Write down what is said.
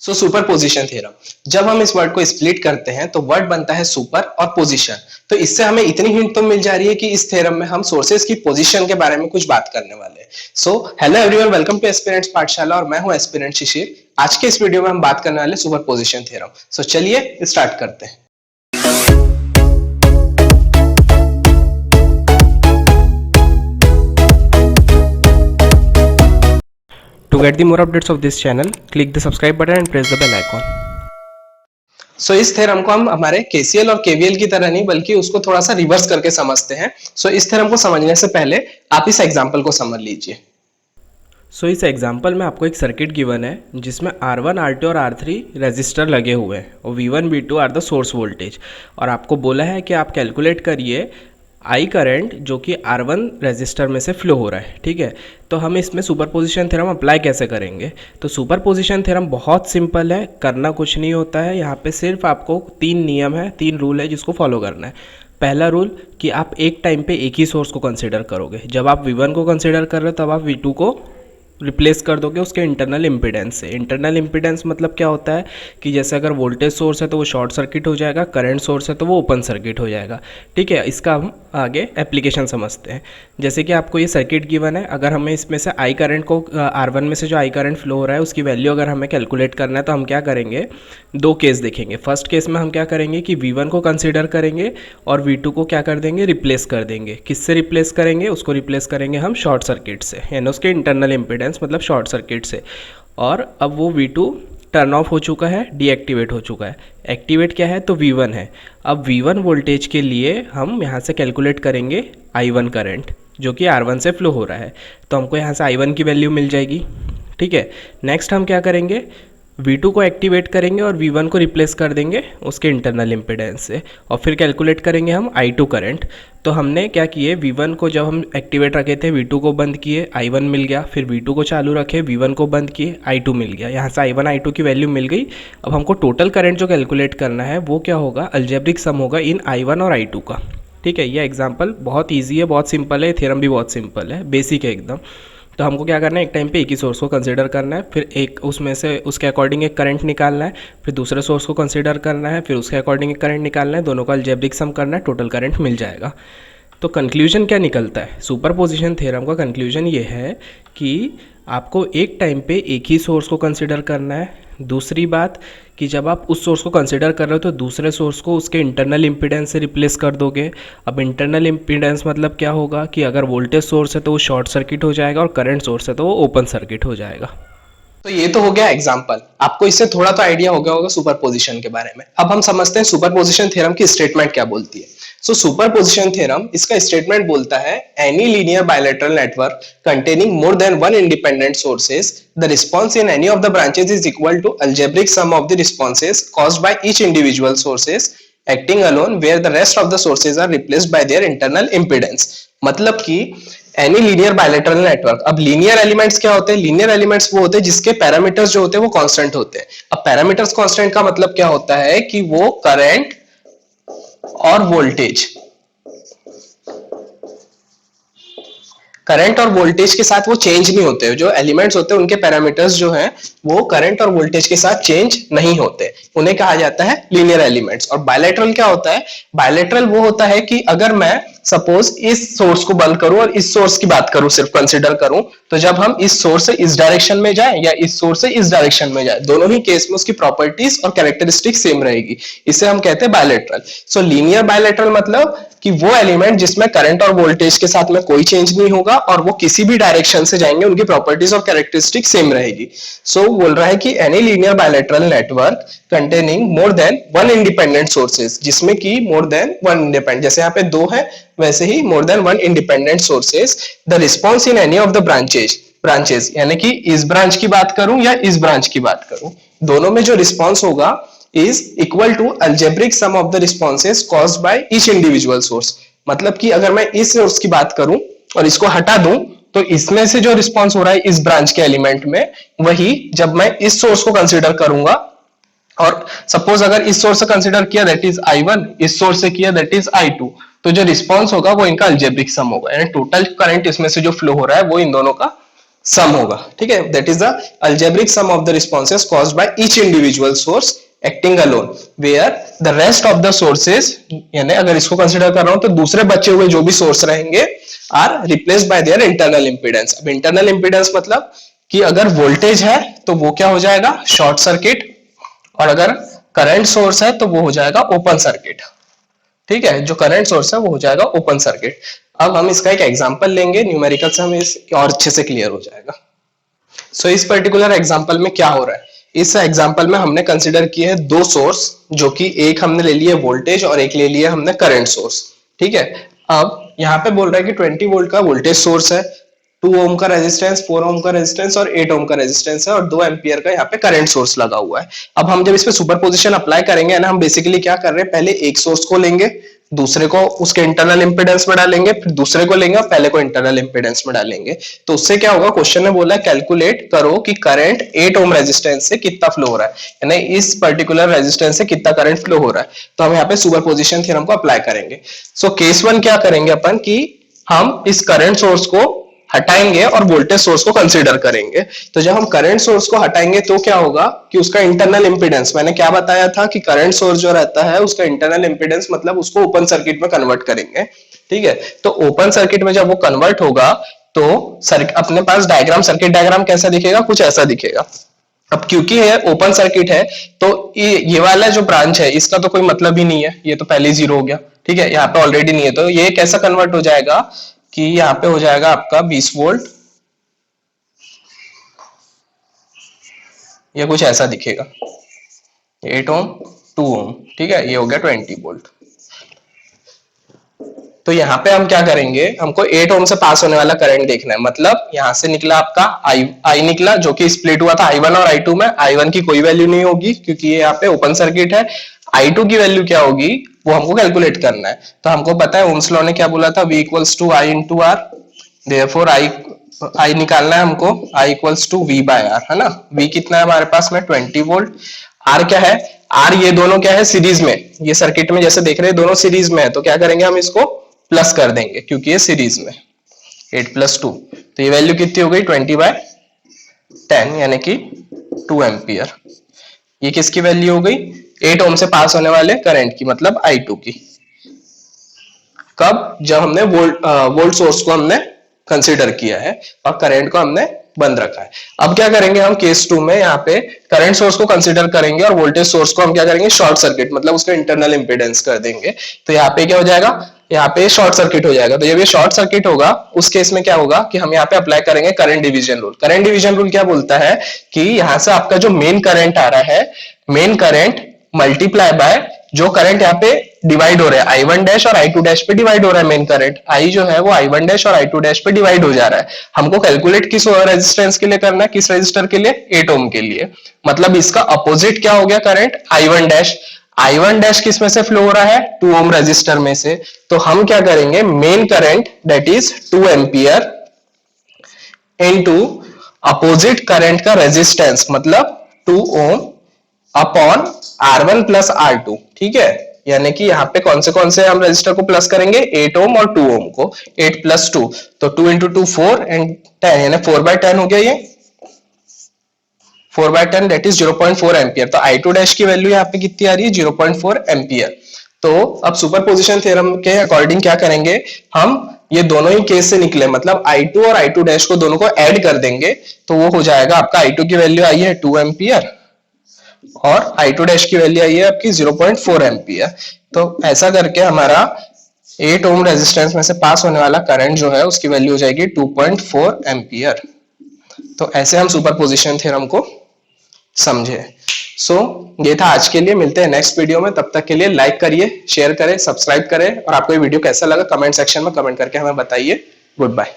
सो superposition theorem, जब हम इस वर्ड को स्प्लिट करते हैं तो वर्ड बनता है सुपर और पोजीशन। तो इससे हमें इतनी हिंट तो मिल जा रही है कि इस थ्योरम में हम सोर्सेज की पोजीशन के बारे में कुछ बात करने वाले हैं। So hello everyone, welcome two aspirants पाठशाला और मैं हूं एस्पिरेंट शिशिर। आज के इस वीडियो में हम बात करने वाले सुपरपोजिशन थ्योरम। सो चलिए स्टार्ट करते हैं। To get the more updates of this channel, click the subscribe button and press the bell icon. सो इस थ्योरम को हम हमारे केसीएल और केवीएल की तरह नहीं बल्कि उसको थोड़ा सा रिवर्स करके समझते हैं। सो इस थ्योरम को समझने से पहले आप इस एग्जांपल को समझ लीजिए। सो इस एग्जांपल में आपको एक सर्किट गिवन है जिसमें R1, R2 और R3 रेजिस्टर लगे हुए हैं और V1, V2 are the source voltage, और आपको बोला है कि आप कैलकुलेट करिए I करंट जो कि R1 रेजिस्टर में से फ्लो हो रहा है। ठीक है, तो हम इसमें सुपरपोजिशन थ्योरम अप्लाई कैसे करेंगे? तो सुपरपोजिशन थ्योरम बहुत सिंपल है, करना कुछ नहीं होता है। यहाँ पे सिर्फ आपको तीन नियम है, तीन रूल है जिसको फॉलो करना है। पहला रूल कि आप एक टाइम पे एक ही सोर्स को कंसिडर करोगे। जब आप V1 को कंसिडर कर रहे हो तब आप V2 को रिप्लेस कर दोगे उसके इंटरनल इम्पीडेंस से। इंटरनल इम्पीडेंस मतलब क्या होता है कि जैसे अगर वोल्टेज सोर्स है तो वो शॉर्ट सर्किट हो जाएगा, करंट सोर्स है तो वो ओपन सर्किट हो जाएगा। ठीक है, इसका हम आगे एप्लीकेशन समझते हैं। जैसे कि आपको ये सर्किट गिवन है, अगर हमें इसमें से आई करंट को R1 में से जो आई करंट फ्लो हो रहा है उसकी वैल्यू अगर हमें कैलकुलेट करना है तो हम क्या करेंगे, दो केस देखेंगे। फर्स्ट केस में हम क्या करेंगे कि V1 को कंसिडर करेंगे और V2 को क्या कर देंगे, रिप्लेस कर देंगे। किससे रिप्लेस करेंगे? उसको रिप्लेस करेंगे हम शॉर्ट सर्किट से, यानी उसके इंटरनल इम्पीडेंस मतलब शॉर्ट सर्किट से। और अब वो V2 टर्न ऑफ हो चुका है, डीएक्टिवेट हो चुका है। एक्टिवेट क्या है? तो V1 है। अब V1 वोल्टेज के लिए हम यहाँ से कैलकुलेट करेंगे I1 करंट जो कि R1 से फ्लो हो रहा है, तो हमको यहाँ से I1 की वैल्यू मिल जाएगी। ठीक है, नेक्स्ट हम क्या करेंगे, V2 को एक्टिवेट करेंगे और V1 को रिप्लेस कर देंगे उसके इंटरनल इम्पीडेंस से, और फिर कैलकुलेट करेंगे हम I2 करंट। तो हमने क्या किए, V1 को जब हम एक्टिवेट रखे थे V2 को बंद किए, I1 मिल गया। फिर V2 को चालू रखे, V1 को बंद किए, I2 मिल गया। यहाँ से I1 I2 की वैल्यू मिल गई। अब हमको टोटल करंट जो कैलकुलेट करना है वो क्या होगा, अलजेब्रिक सम होगा इन I1 और I2 का। ठीक है, ये एग्जाम्पल बहुत ईजी है, बहुत सिंपल है, थ्योरम भी बहुत सिंपल है, बेसिक है एकदम। तो हमको क्या करना है, एक टाइम पे एक ही सोर्स को कंसीडर करना है, फिर एक उसमें से उसके अकॉर्डिंग एक करंट निकालना है, फिर दूसरे सोर्स को कंसीडर करना है, फिर उसके अकॉर्डिंग एक करंट निकालना है, दोनों का अलजेब्रिक सम करना है, टोटल करंट मिल जाएगा। तो कंक्लूजन क्या निकलता है सुपरपोजिशन थ्योरम का? कंक्लूजन ये है कि आपको एक टाइम पे एक ही सोर्स को कंसिडर करना है। दूसरी बात कि जब आप उस सोर्स को कंसिडर कर रहे हो तो दूसरे सोर्स को उसके इंटरनल इम्पीडेंस से रिप्लेस कर दोगे। अब इंटरनल इम्पीडेंस मतलब क्या होगा कि अगर वोल्टेज सोर्स है तो वो शॉर्ट सर्किट हो जाएगा और करंट सोर्स है तो वो ओपन सर्किट हो जाएगा। तो ये तो हो गया एग्जांपल, आपको इससे थोड़ा तो आइडिया हो गया होगा सुपरपोजिशन के बारे में। अब हम समझते हैं सुपरपोजिशन थ्योरम की स्टेटमेंट क्या बोलती है। सो सुपरपोजिशन थ्योरम इसका स्टेटमेंट बोलता है, any linear bilateral network containing more than one independent sources, the response in any of the branches is equal to algebraic sum of the responses caused by each individual sources acting alone where the rest of the sources are replaced by their internal impedance. मतलब कि any linear bilateral network. अब linear elements क्या होते हैं? Linear elements वो होते हैं जिसके पैरामीटर्स जो होते हैं वो कांस्टेंट होते हैं। अब पैरामीटर्स कांस्टेंट का मतलब क्या होता है कि वो करंट और वोल्टेज, करंट और वोल्टेज के साथ वो चेंज नहीं होते। जो एलिमेंट्स होते हैं उनके पैरामीटर्स जो हैं वो करंट और वोल्टेज के साथ चेंज नहीं होते, उन्हें कहा जाता है लीनियर एलिमेंट्स। और बायलैटरल क्या होता है? बायलैटरल वो होता है कि अगर मैं सपोज इस सोर्स को बंद करूं और इस सोर्स की बात करूं, सिर्फ कंसीडर करूं, तो जब हम इस सोर्स से इस डायरेक्शन में जाएं या इस सोर्स से इस डायरेक्शन में जाएं, दोनों ही केस में उसकी प्रॉपर्टीज और कैरेक्टरिस्टिक सेम रहेगी। इसे हम कहते हैं बायलैटरल। सो लीनियर बायलैटरल मतलब कि वो एलिमेंट जिसमें करंट और वोल्टेज के साथ में कोई चेंज नहीं होगा और वो किसी भी डायरेक्शन से जाएंगे उनकी प्रॉपर्टीज और कैरेक्टरिस्टिक सेम रहेगी। सो बोल रहा है कि any linear bilateral network containing more than one independent sources, जिसमें कि मोर देन वन इंडिपेंडेंट, जैसे यहाँ पे दो है वैसे ही more than one independent sources, the response in any of the branches यानी कि इस ब्रांच की बात करूं या इस ब्रांच की बात करूं, दोनों में जो रिस्पॉन्स होगा is equal to algebraic sum of the responses caused by each individual source। मतलब कि अगर मैं इस सोर्स की बात करूं और इसको हटा दूं तो इसमें से जो रिस्पॉन्स हो रहा है इस ब्रांच के एलिमेंट में, वही जब मैं इस सोर्स को कंसीडर करूंगा और सपोज अगर इस सोर्स से कंसीडर किया दैट इज I1, इस सोर्स से किया दैट इज I2, तो जो रिस्पॉन्स होगा वो इनका अलजेब्रिक सम होगा, यानी टोटल करंट इसमें से जो फ्लो हो रहा है वो इन दोनों का सम होगा, ठीक है, that is the algebraic sum of the responses caused by each individual source acting alone, where the rest of the sources, यानी अगर इसको कंसीडर कर रहा हूं तो दूसरे बचे हुए जो भी सोर्स रहेंगे are replaced by their internal impedance. अब इंटरनल इंपीडेंस मतलब कि अगर वोल्टेज है तो वो क्या हो जाएगा, शॉर्ट सर्किट, और अगर करंट सोर्स है तो वो हो जाएगा ओपन सर्किट, ठीक है, जो करंट सोर्स है वो हो जाएगा ओपन सर्किट। अब हम इसका एक एग्जांपल लेंगे, न्यूमेरिकल से हमें और अच्छे से क्लियर हो जाएगा। सो इस पर्टिकुलर एग्जांपल में क्या हो रहा है, इस एग्जांपल में हमने कंसीडर किए हैं दो सोर्स, जो कि एक हमने ले लिए वोल्टेज और एक ले लिया हमने करंट सोर्स, ठीक है। अब यहाँ पे बोल रहा है कि 20 वोल्ट का वोल्टेज सोर्स है, 2 ओम का रेजिस्टेंस, 4 ओम का रेजिस्टेंस और 8 ओम का रेजिस्टेंस है, और 2 एम्पियर का यहाँ पे करंट सोर्स लगा हुआ है। अब हम जब इस पे सुपरपोजिशन अप्लाई करेंगे ना, हम बेसिकली क्या कर रहे हैं, पहले एक सोर्स को लेंगे, दूसरे को उसके इंटरनल इंपीडेंस में डालेंगे, फिर दूसरे को लेंगे और पहले को इंटरनल इंपीडेंस में डालेंगे। तो उससे क्या होगा, क्वेश्चन ने बोला कैलकुलेट करो कि करंट 8 ओम रेजिस्टेंस से कितना फ्लो हो रहा है, यानी इस पर्टिकुलर रेजिस्टेंस से कितना करंट फ्लो हो रहा है। तो हम यहाँ पे सुपरपोजिशन थ्योरम को अप्लाई करेंगे। सो केस 1 क्या करेंगे अपन कि हम इस करंट सोर्स को हटाएंगे और वोल्टेज सोर्स को कंसीडर करेंगे। तो जब हम करंट सोर्स को हटाएंगे तो क्या होगा कि उसका इंटरनल इंपीडेंस, मैंने क्या बताया था कि करंट सोर्स जो रहता है उसका इंटरनल इंपीडेंस मतलब उसको ओपन सर्किट में कन्वर्ट करेंगे, ठीक है। तो ओपन सर्किट में जब वो कन्वर्ट होगा तो अपने पास डायग्राम, सर्किट डायग्राम कैसा दिखेगा, कुछ ऐसा दिखेगा। अब क्योंकि ये ओपन सर्किट है तो ये वाला जो ब्रांच है इसका तो कोई मतलब ही नहीं है, ये तो पहले ही जीरो हो गया, ठीक है, यहाँ पे ऑलरेडी नहीं है। तो ये कैसा कन्वर्ट हो जाएगा कि यहाँ पे हो जाएगा आपका 20 वोल्ट, ये कुछ ऐसा दिखेगा, 8 ओम 2 ओम, ठीक है, ये हो गया 20 वोल्ट। तो यहाँ पे हम क्या करेंगे, हमको 8 ओम से पास होने वाला करंट देखना है, मतलब यहाँ से निकला आपका आई निकला जो कि स्प्लिट हुआ था I1 और I2 में। I1 की कोई वैल्यू नहीं होगी क्योंकि ये यहाँ पे ओपन सर्किट है। I2 की वैल्यू क्या होगी वो हमको कैलकुलेट करना है। तो हमको पता है ओम्स लॉ ने क्या बोला था, V equals to I into R, therefore I निकालना है हमको, I equals to V by R, है ना। V कितना है हमारे पास में 20 वोल्ट, R क्या है, R ये दोनों क्या है सीरीज में, ये सर्किट में जैसे देख रहे हैं दोनों सीरीज में है, तो क्या करेंगे हम इसको प्लस कर देंगे क्योंकि ये सीरीज में 8 + 2, तो ये वैल्यू कितनी हो गई 20/10 यानी कि 2 एम्पियर। ये किसकी वैल्यू हो गई, 8 ओम से पास होने वाले करंट की, मतलब I2 की। कब, जब हमने वोल्ट सोर्स को हमने कंसीडर किया है और करंट को हमने बंद रखा है। अब क्या करेंगे हम केस 2 में, यहाँ पे करंट सोर्स को कंसीडर करेंगे और वोल्टेज सोर्स को हम क्या करेंगे शॉर्ट सर्किट, मतलब उसका इंटरनल इंपीडेंस कर देंगे। तो यहाँ पे क्या हो जाएगा, यहाँ पे शॉर्ट सर्किट हो जाएगा। तो जब ये शॉर्ट सर्किट होगा उस केस में क्या होगा कि हम यहाँ पे अप्लाई करेंगे current division rule. Current division rule क्या बोलता है कि यहाँ से आपका जो मेन करंट आ रहा है, मेन करंट मल्टीप्लाई बाय जो करंट यहाँ पे डिवाइड हो रहा है I1 डैश और I2 डैश पे डिवाइड हो रहा है, मेन करंट I जो है वो I1 डैश और I2 डैश पे डिवाइड हो जा रहा है। हमको कैलकुलेट किस रेजिस्टेंस के लिए करना है, किस रेजिस्टर के लिए, 8 ओम के लिए। मतलब इसका अपोजिट क्या हो गया current I1 dash, I1 dash किस में से फ्लो हो रहा है 2 ओम रेजिस्टर में से। तो हम क्या करेंगे, main current that is 2 ampere into opposite current का रेजिस्टेंस मतलब 2 ओम अपॉन R1 प्लस R2, ठीक है। यानी कि यहाँ पे कौन से हम रजिस्टर को प्लस करेंगे, 8 ओम और 2 ओम को, 8 + 2, तो 2 × 2 4 एंड 10 यानी 4/10 हो गया ये, 4/10 दैट इज 0.4 एम्पियर। तो I2 डैश की वैल्यू यहाँ पे कितनी आ रही है 0.4 एम्पियर। तो अब सुपरपोजिशन थ्योरम के अकॉर्डिंग क्या करेंगे हम, ये दोनों ही केस से निकले, मतलब I2 और I2 डैश को दोनों को ऐड कर देंगे तो वो हो जाएगा आपका I2 की वैल्यू आई है 2 एम्पियर और I2 डैश की वैल्यू आई है आपकी 0.4 एम्पियर। तो ऐसा करके हमारा 8 ओम रेजिस्टेंस में से पास होने वाला करंट जो है उसकी वैल्यू हो जाएगी 2.4 एम्पियर। तो ऐसे हम सुपरपोजिशन थ्योरम को समझे। सो ये था आज के लिए, मिलते हैं नेक्स्ट वीडियो में। तब तक के लिए लाइक करिए, शेयर करें, सब्सक्राइब करें और आपको ये वीडियो कैसा लगा कमेंट सेक्शन में कमेंट करके हमें बताइए। Good bye.